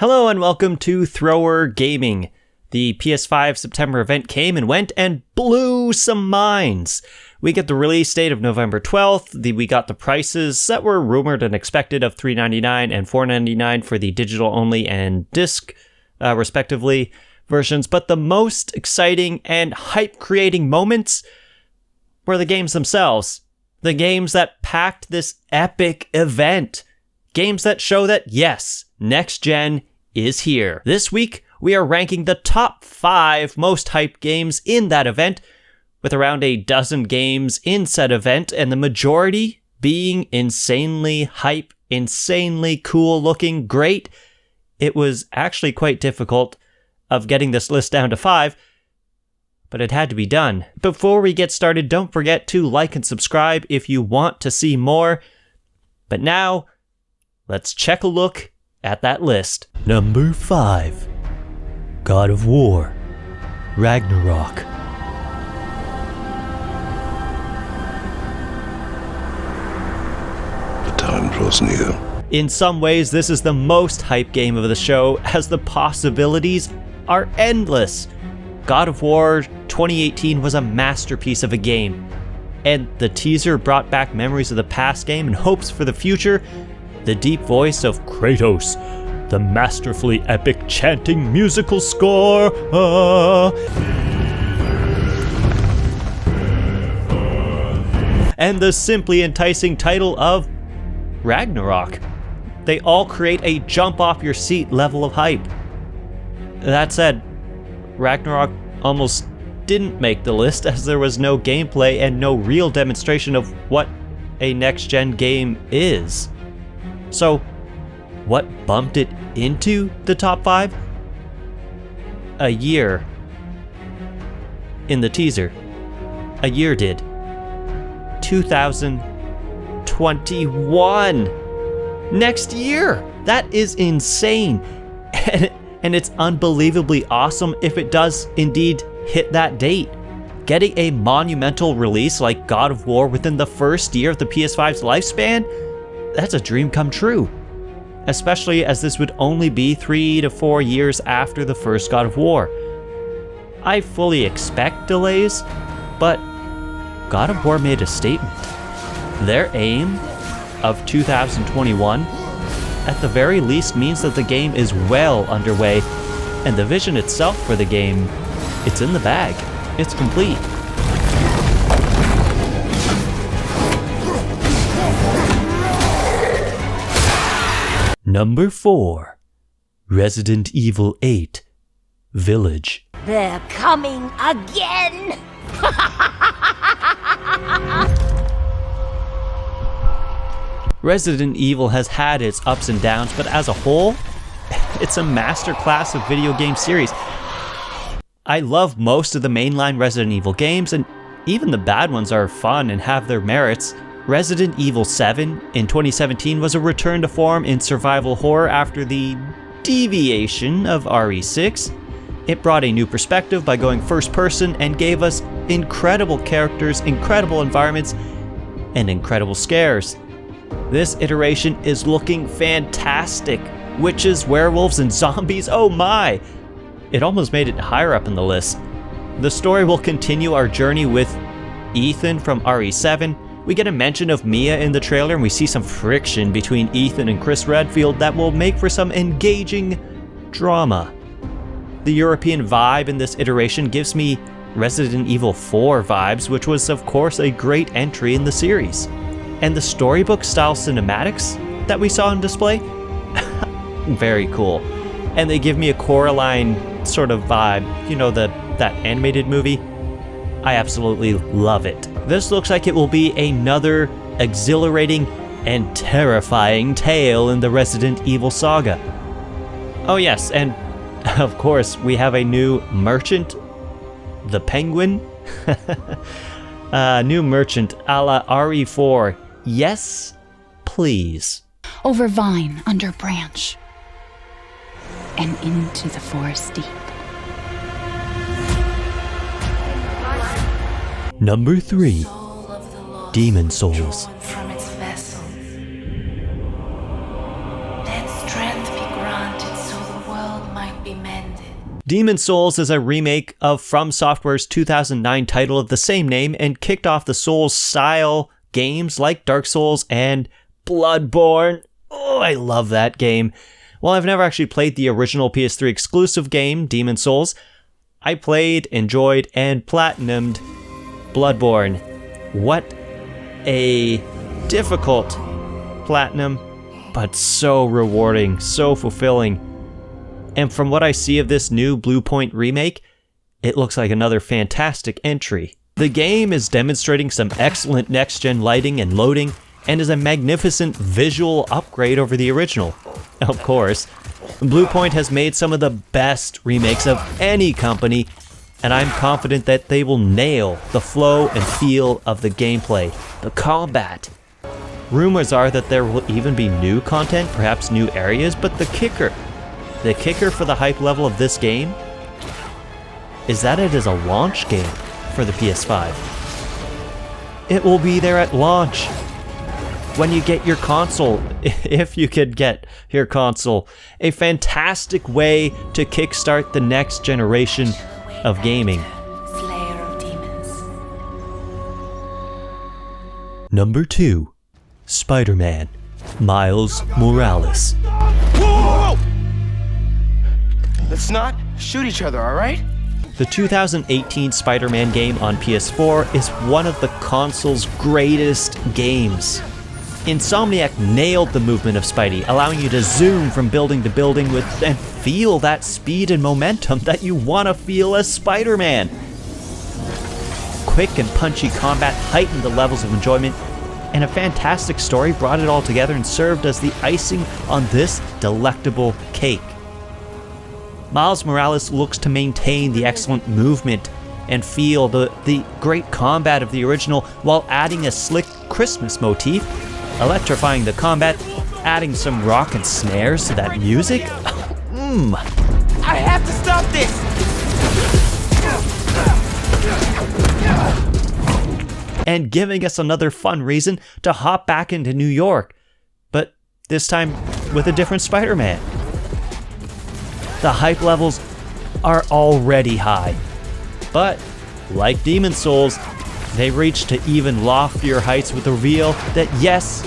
Hello and welcome to Thrower Gaming. The PS5 September event came and went and blew some minds. We get the release date of November 12th. We got the prices that were rumored and expected of $399 and $499 for the digital only and disc, respectively, versions. But the most exciting and hype-creating moments were the games themselves. The games that packed this epic event. Games that show that, yes, next gen is here. This week, we are ranking the top 5 most hyped games in that event, with around a dozen games in said event, and the majority being insanely hype, insanely cool looking, great. It was actually quite difficult of getting this list down to 5, but it had to be done. Before we get started, don't forget to like and subscribe if you want to see more. But now, let's check a look at that list. Number 5. God of War Ragnarok. The time draws near. In some ways, this is the most hyped game of the show, as the possibilities are endless. God of War 2018 was a masterpiece of a game, and the teaser brought back memories of the past game and hopes for the future. The deep voice of Kratos, the masterfully epic chanting musical score, and the simply enticing title of Ragnarok. They all create a jump off your seat level of hype. That said, Ragnarok almost didn't make the list, as there was no gameplay and no real demonstration of what a next-gen game is. So, what bumped it into the top 5? A year. In the teaser. A year did. 2021! Next year! That is insane! And it's unbelievably awesome if it does indeed hit that date. Getting a monumental release like God of War within the first year of the PS5's lifespan? That's a dream come true. Especially as this would only be 3 to 4 years after the first God of War. I fully expect delays, but God of War made a statement. Their aim of 2021 at the very least means that the game is well underway, and the vision itself for the game, it's in the bag. It's complete. Number 4. Resident Evil 8 Village. They're coming again! Resident Evil has had its ups and downs, but as a whole, it's a masterclass of video game series. I love most of the mainline Resident Evil games, and even the bad ones are fun and have their merits. Resident Evil 7 in 2017 was a return to form in survival horror after the deviation of RE6. It brought a new perspective by going first person and gave us incredible characters, incredible environments, and incredible scares. This iteration is looking fantastic. Witches, werewolves, and zombies, oh my! It almost made it higher up in the list. The story will continue our journey with Ethan from RE7. We get a mention of Mia in the trailer, and we see some friction between Ethan and Chris Redfield that will make for some engaging drama. The European vibe in this iteration gives me Resident Evil 4 vibes, which was of course a great entry in the series. And the storybook-style cinematics that we saw on display? Very cool. And they give me a Coraline sort of vibe. You know, that animated movie? I absolutely love it. This looks like it will be another exhilarating and terrifying tale in the Resident Evil saga. Oh yes, and of course we have a new merchant, the Penguin. New merchant a la RE4. Yes, please. Over vine, under branch, and into the forest deep. Number 3. Demon Souls. From its vessel. Let strength be granted so the Demon's Souls is a remake of From Software's 2009 title of the same name and kicked off the Souls-style games like Dark Souls and Bloodborne. Oh, I love that game. While I've never actually played the original PS3 exclusive game, Demon's Souls, I played, enjoyed, and platinumed Bloodborne. What a difficult platinum, but so rewarding, so fulfilling. And from what I see of this new Blue Point remake, it looks like another fantastic entry. The game is demonstrating some excellent next-gen lighting and loading, and is a magnificent visual upgrade over the original. Of course, Blue Point has made some of the best remakes of any company, and I'm confident that they will nail the flow and feel of the gameplay, the combat. Rumors are that there will even be new content, perhaps new areas, but the kicker for the hype level of this game is that it is a launch game for the PS5. It will be there at launch. When you get your console, if you could get your console. A fantastic way to kickstart the next generation of gaming. Slayer of demons. Number 2. Spider-Man. Miles Morales. Whoa! Let's not shoot each other, alright? The 2018 Spider-Man game on PS4 is one of the console's greatest games. Insomniac nailed the movement of Spidey, allowing you to zoom from building to building and feel that speed and momentum that you want to feel as Spider-Man. Quick and punchy combat heightened the levels of enjoyment, and a fantastic story brought it all together and served as the icing on this delectable cake. Miles Morales looks to maintain the excellent movement and feel, the great combat of the original, while adding a slick Christmas motif, electrifying the combat, adding some rock and snares to that music. I have to stop this! And giving us another fun reason to hop back into New York, but this time with a different Spider-Man. The hype levels are already high, but like Demon's Souls, they reach to even loftier heights with the reveal that yes,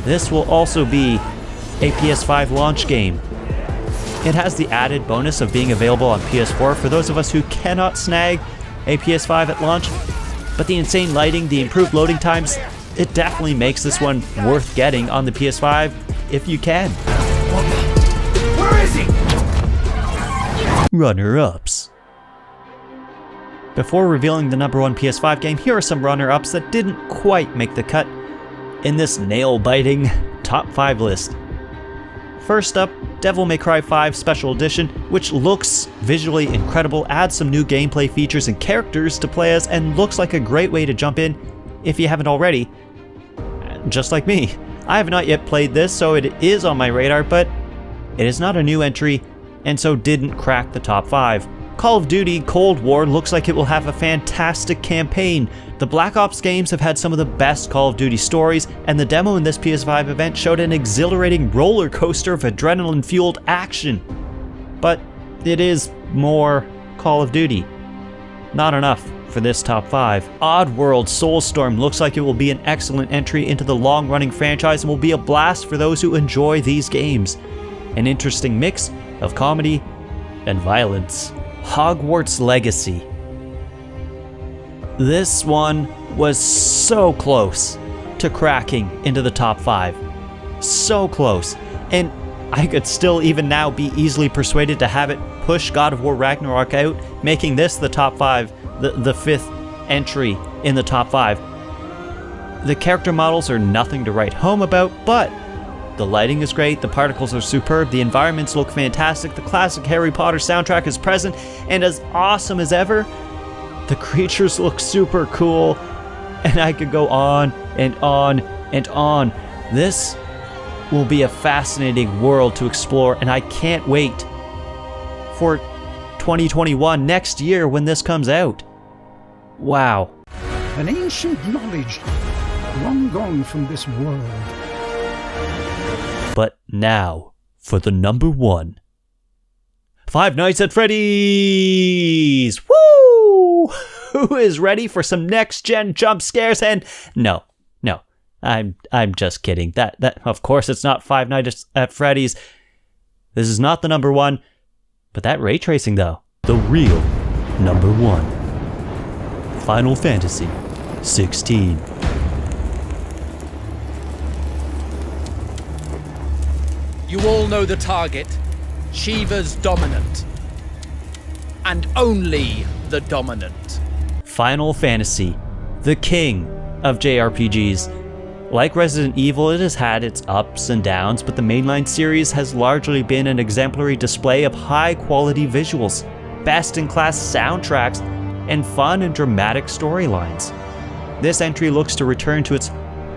this will also be a PS5 launch game. It has the added bonus of being available on PS4 for those of us who cannot snag a PS5 at launch, but the insane lighting, the improved loading times, it definitely makes this one worth getting on the PS5 if you can. Where is he? Runner-ups. Before revealing the number 1 PS5 game, here are some runner-ups that didn't quite make the cut in this nail-biting top 5 list. First up, Devil May Cry 5 Special Edition, which looks visually incredible, adds some new gameplay features and characters to play as, and looks like a great way to jump in if you haven't already. Just like me. I have not yet played this, so it is on my radar, but it is not a new entry, and so didn't crack the top 5. Call of Duty Cold War looks like it will have a fantastic campaign. The Black Ops games have had some of the best Call of Duty stories, and the demo in this PS5 event showed an exhilarating roller coaster of adrenaline-fueled action. But it is more Call of Duty. Not enough for this top 5. Oddworld Soulstorm looks like it will be an excellent entry into the long-running franchise and will be a blast for those who enjoy these games. An interesting mix of comedy and violence. Hogwarts Legacy. This one was so close to cracking into the top 5. So close. And I could still even now be easily persuaded to have it push God of War Ragnarok out, making this the top 5, the 5th entry in the top 5. The character models are nothing to write home about, but the lighting is great, the particles are superb, the environments look fantastic, the classic Harry Potter soundtrack is present, and as awesome as ever, the creatures look super cool, and I could go on and on and on. This will be a fascinating world to explore, and I can't wait for 2021, next year, when this comes out. Wow. An ancient knowledge, long gone from this world. But now, for the number 1. Five Nights at Freddy's! Woo! Who is ready for some next-gen jump scares? And no, I'm just kidding. That of course it's not Five Nights at Freddy's. This is not the number one, but that ray tracing though, the real number one. Final Fantasy 16. You all know the target. Shiva's dominant. And only the dominant. Final Fantasy, the king of JRPGs. Like Resident Evil, it has had its ups and downs, but the mainline series has largely been an exemplary display of high-quality visuals, best-in-class soundtracks, and fun and dramatic storylines. This entry looks to return to its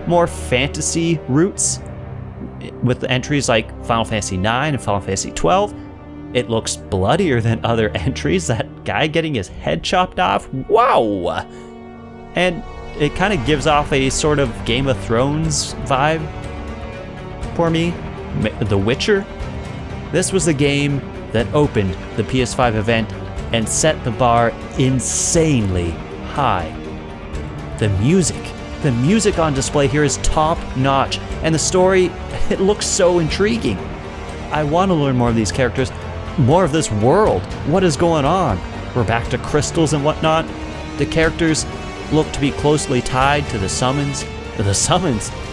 more fantasy roots, with entries like Final Fantasy IX and Final Fantasy XII. It looks bloodier than other entries, that guy getting his head chopped off, wow! And it kind of gives off a sort of Game of Thrones vibe for me. The Witcher. This was the game that opened the PS5 event and set the bar insanely high. The music on display here is top notch, and the story, it looks so intriguing. I want to learn more of these characters, more of this world. What is going on? We're back to crystals and whatnot. The characters look to be closely tied to the summons,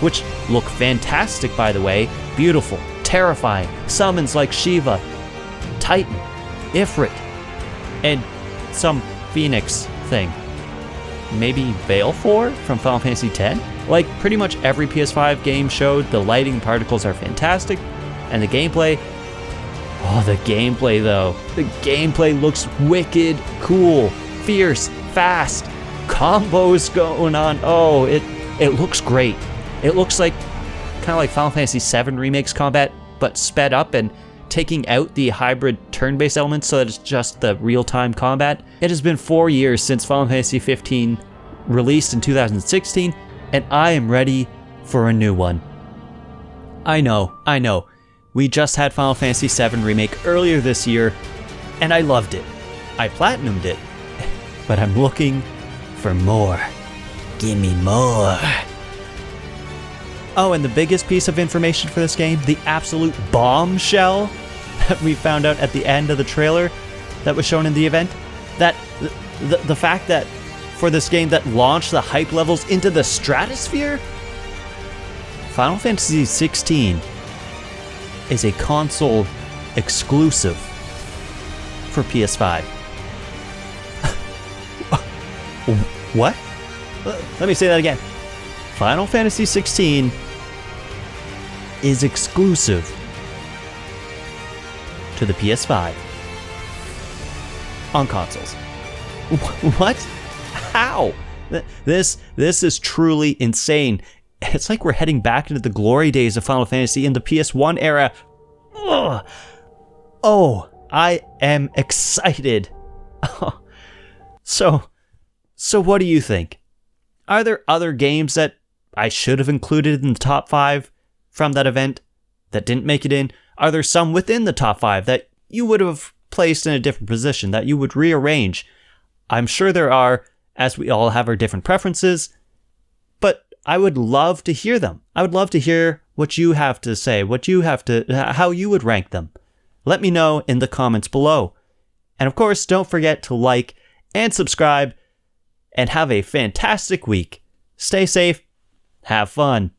which look fantastic, by the way. Beautiful, terrifying summons like Shiva, Titan, Ifrit, and some Phoenix thing. Maybe Baleful from Final Fantasy X? Like pretty much every PS5 game showed, the lighting particles are fantastic, and the gameplay, the gameplay though. The gameplay looks wicked, cool, fierce, fast, combos going on. Oh, it looks great. It looks like kind of like Final Fantasy VII Remake's combat, but sped up and taking out the hybrid turn-based elements so that it's just the real-time combat. It has been 4 years since Final Fantasy 15 released in 2016, and I am ready for a new one. I know. We just had Final Fantasy VII Remake earlier this year, and I loved it. I platinumed it, but I'm looking for more. Give me more. Oh, and the biggest piece of information for this game, the absolute bombshell that we found out at the end of the trailer that was shown in the event, that the fact that for this game that launched the hype levels into the stratosphere, Final Fantasy 16 is a console exclusive for PS5. What? Let me say that again. Final Fantasy 16 is exclusive to the PS5 on consoles. What? How? This is truly insane. It's like we're heading back into the glory days of Final Fantasy in the PS1 era. Ugh. Oh, I am excited. So what do you think? Are there other games that I should have included in the top 5 from that event that didn't make it in? Are there some within the top 5 that you would have placed in a different position, that you would rearrange? I'm sure there are, as we all have our different preferences, but I would love to hear them. I would love to hear what you have to say, how you would rank them. Let me know in the comments below. And of course, don't forget to like and subscribe, and have a fantastic week. Stay safe, have fun.